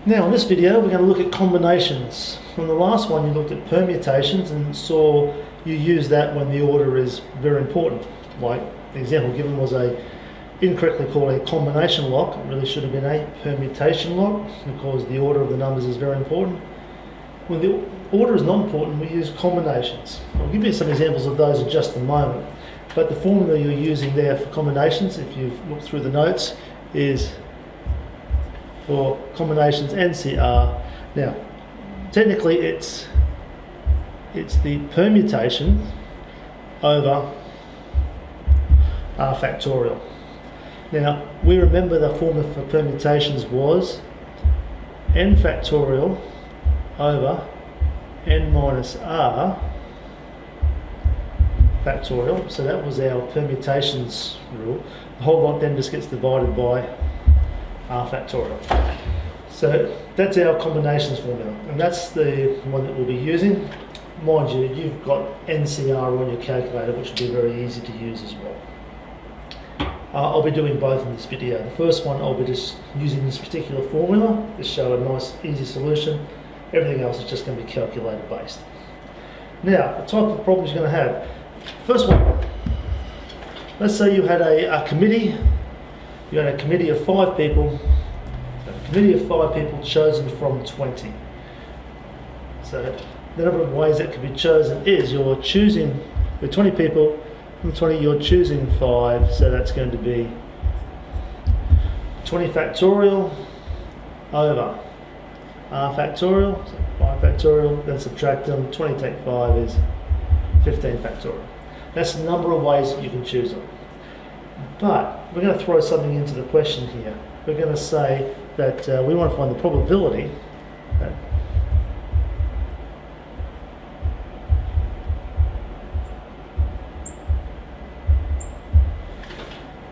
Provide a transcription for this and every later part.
Now in this video we're going to look at combinations. From the last one you looked at permutations and saw you use that when the order is very important. Like the example given was a incorrectly called a combination lock. It really should have been a permutation lock because the order of the numbers is very important. When the order is not important, we use combinations. I'll give you some examples of those in just a moment. But the formula you're using there for combinations, if you've looked through the notes, is for combinations NCR. Now, technically it's the permutation over R factorial. Now, we remember the formula for permutations was n factorial over n minus r factorial. So that was our permutations rule. The whole lot then just gets divided by r factorial. So that's our combinations formula, and that's the one that we'll be using. Mind you, you've got NCR on your calculator, which will be very easy to use as well. I'll be doing both in this video. The first one I'll be just using this particular formula to show a nice easy solution. Everything else is just going to be calculator based. Now, the type of problems you're going to have. First one, let's say you had a committee. You had a committee of 5 people. A committee of 5 people chosen from 20. So the number of ways that can be chosen is you're choosing the 20 people. From 20 you're choosing 5, so that's going to be 20 factorial over r factorial, so 5 factorial, then subtract them, 20 take 5 is 15 factorial. That's the number of ways that you can choose them. But we're going to throw something into the question here. We're going to say that we want to find the probability that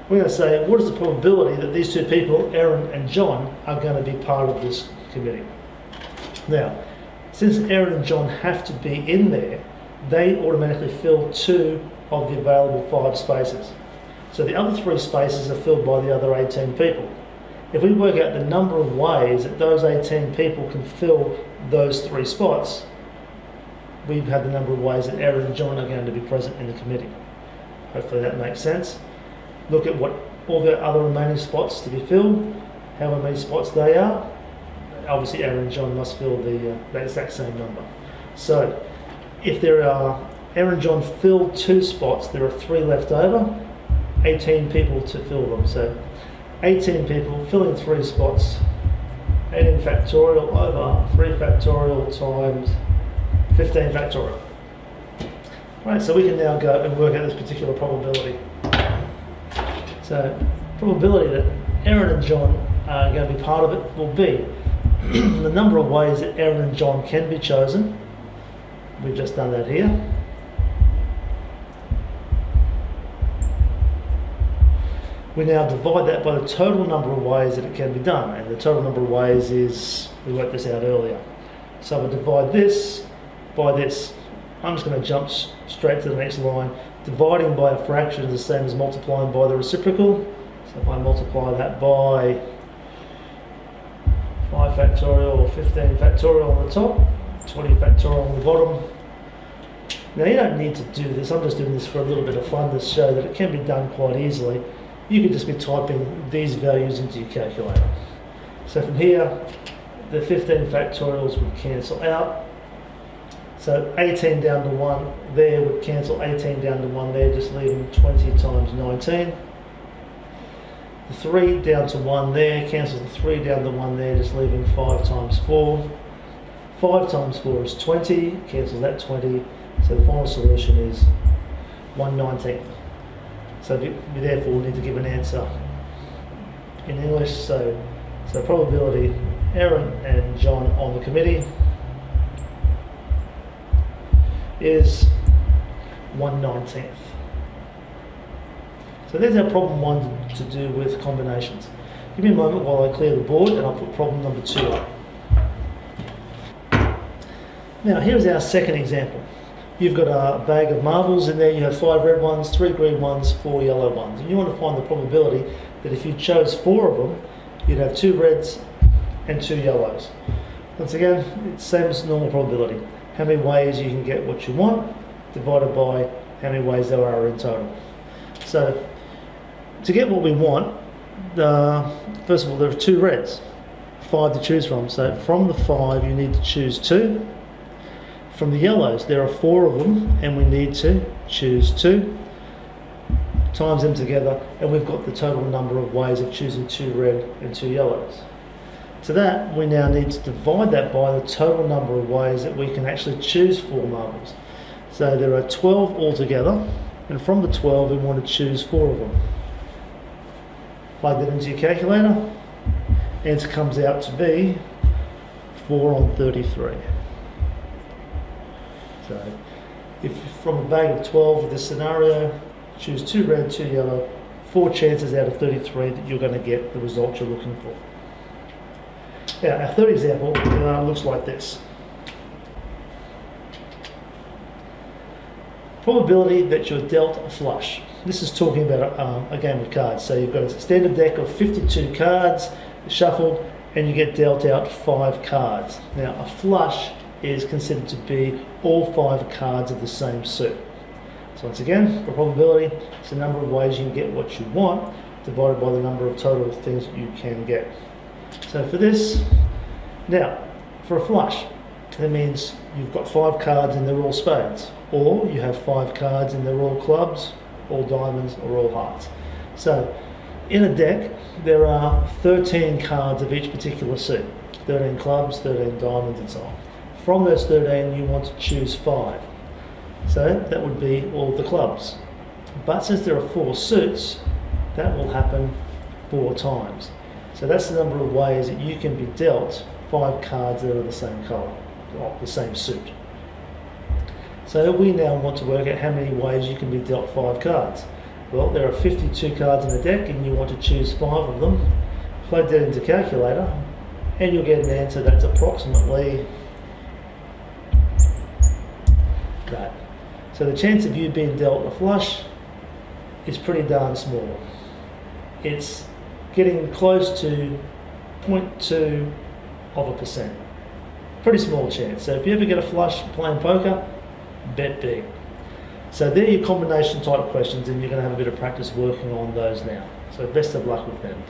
we're going to say, what is the probability that these 2 people, Aaron and John, are going to be part of this committee? Now, since Aaron and John have to be in there, they automatically fill 2 of the available 5 spaces. So the other 3 spaces are filled by the other 18 people. If we work out the number of ways that those 18 people can fill those 3 spots, we've had the number of ways that Aaron and John are going to be present in the committee. Hopefully that makes sense. Look at what all the other remaining spots to be filled, how many spots they are. Obviously Aaron and John must fill the exact same number. So if there are, Aaron and John fill 2 spots, there are 3 left over, 18 people to fill them. So 18 people filling 3 spots, 18 factorial over 3 factorial times 15 factorial. Right, so we can now go and work out this particular probability. So probability that Aaron and John are going to be part of it will be the number of ways that Aaron and John can be chosen. We've just done that here. We now divide that by the total number of ways that it can be done, and the total number of ways is, we worked this out earlier. So we'll divide this by this. I'm just going to jump straight to the next line. Dividing by a fraction is the same as multiplying by the reciprocal. So if I multiply that by 5 factorial or 15 factorial on the top, 20 factorial on the bottom. Now you don't need to do this, I'm just doing this for a little bit of fun to show that it can be done quite easily. You could just be typing these values into your calculator. So from here, the 15 factorials would cancel out. So 18 down to 1 there would cancel 18 down to 1 there, just leaving 20 times 19. The 3 down to 1 there cancels the 3 down to 1 there, just leaving 5 times 4. 5 times 4 is 20, cancels that 20. So the final solution is 1/19. So we therefore need to give an answer in English. So probability Aaron and John on the committee is 1/19. So there's our problem 1 to do with combinations. Give me a moment while I clear the board and I'll put problem number 2 up. Now here's our second example. You've got a bag of marbles in there, you have 5 red ones, 3 green ones, 4 yellow ones. And you want to find the probability that if you chose 4 of them, you'd have 2 reds and 2 yellows. Once again, it's same as normal probability. How many ways you can get what you want divided by how many ways there are in total. So to get what we want, first of all, there are 2 reds, 5 to choose from. So from the 5 you need to choose 2. From the yellows there are 4 of them and we need to choose 2. Times them together and we've got the total number of ways of choosing 2 red and 2 yellows. To that we now need to divide that by the total number of ways that we can actually choose 4 marbles. So there are 12 altogether, and from the 12 we want to choose 4 of them. Plug that into your calculator, answer comes out to be 4 on 33. So if from a bag of 12 with this scenario, choose 2 red, 2 yellow, 4 chances out of 33 that you're going to get the result you're looking for. Now, our third example looks like this. Probability that you're dealt a flush. This is talking about a game of cards. So you've got a standard deck of 52 cards, shuffled, and you get dealt out 5 cards. Now, a flush is considered to be all 5 cards of the same suit. So once again, for probability, it's the number of ways you can get what you want divided by the number of total things you can get. So for this, now, for a flush, that means you've got 5 cards and they're all spades, or you have 5 cards and they're all clubs, all diamonds, or all hearts. So in a deck, there are 13 cards of each particular suit, 13 clubs, 13 diamonds, and so on. From those 13, you want to choose 5. So that would be all the clubs. But since there are 4 suits, that will happen 4 times. So that's the number of ways that you can be dealt 5 cards that are the same colour, or the same suit. So we now want to work out how many ways you can be dealt 5 cards. Well, there are 52 cards in the deck and you want to choose 5 of them. Plug that into calculator and you'll get an answer that's approximately that. So the chance of you being dealt a flush is pretty darn small. It's getting close to 0.2%. Pretty small chance. So if you ever get a flush playing poker, bet big. So they're your combination type questions and you're going to have a bit of practice working on those now. So best of luck with them.